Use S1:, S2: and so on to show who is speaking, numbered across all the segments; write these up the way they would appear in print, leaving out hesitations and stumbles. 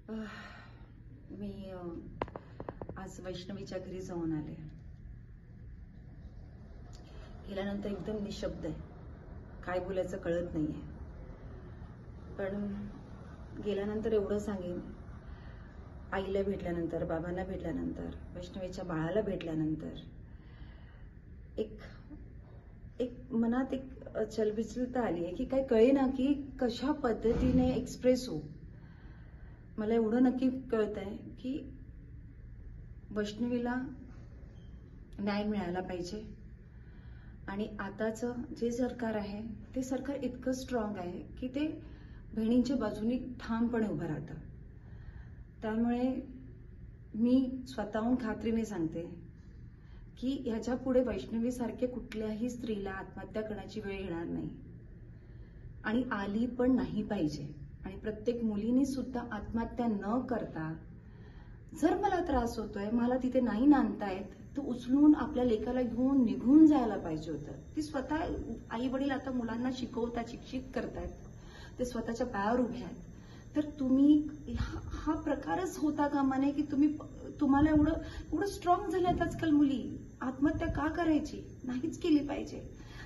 S1: मी आज वैष्णवीच्या घरी जाऊन आले. गेल्यानंतर एकदम निशब्द आहे, काय बोलायचं कळत नाहीये. पण गेल्यानंतर एवढं सांगेन, आईला भेटल्यानंतर, बाबांना भेटल्यानंतर, वैष्णवीच्या बाळाला भेटल्यानंतर एक मनात एक चलबिचलता आली आहे की काय कळेना की कशा पद्धतीने एक्सप्रेस हो. मला एवढं नक्की कळतंय की वैष्णवीला न्याय मिळाला पाहिजे. आणि आताचं जे सरकार आहे ते सरकार इतकं स्ट्रॉंग आहे की ते बहिणींच्या बाजूनी ठामपणे उभं राहतं. त्यामुळे मी स्वतःहून खात्रीने सांगते की ह्याच्या पुढे वैष्णवी सारखे कुठल्याही स्त्रीला आत्महत्या करण्याची वेळ येणार नाही आणि आली पण नाही पाहिजे. आणि प्रत्येक मुलीने सुद्धा आत्महत्या न करता, जर मला त्रास होतोय, मला तिथे नाही नांदतायत, तर उचलून आपल्या लेकाला घेऊन निघून जायला पाहिजे होतं. ती स्वतः आई वडील आता मुलांना शिकवतात, शिक्षित करतायत, ते स्वतःच्या पायावर उभे आहेत. तर तुम्ही हा प्रकारच होता कामा नये की तुम्हाला एवढं स्ट्रॉंग झाल्यात आजकाल मुली. आत्महत्या का करायची? नाहीच केली पाहिजे.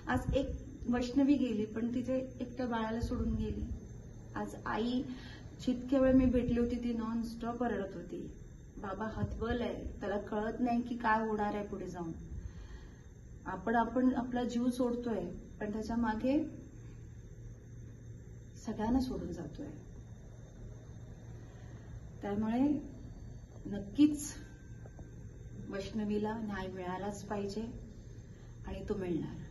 S1: आज एक वैष्णवी गेली पण तिथे एकट्या बाळाला सोडून गेली. आज आई जितक्या वेळ मी भेटली होती ती नॉन स्टॉप रडत होती. बाबा हतबलय, त्याला कळत नाही की काय होणार आहे पुढे जाऊन. आपण आपला जीव सोडतोय पण त्याच्या मागे सगळ्यांना सोडून जातोय. त्यामुळे नक्कीच वैष्णवीला न्याय मिळालाच पाहिजे आणि तो मिळणार.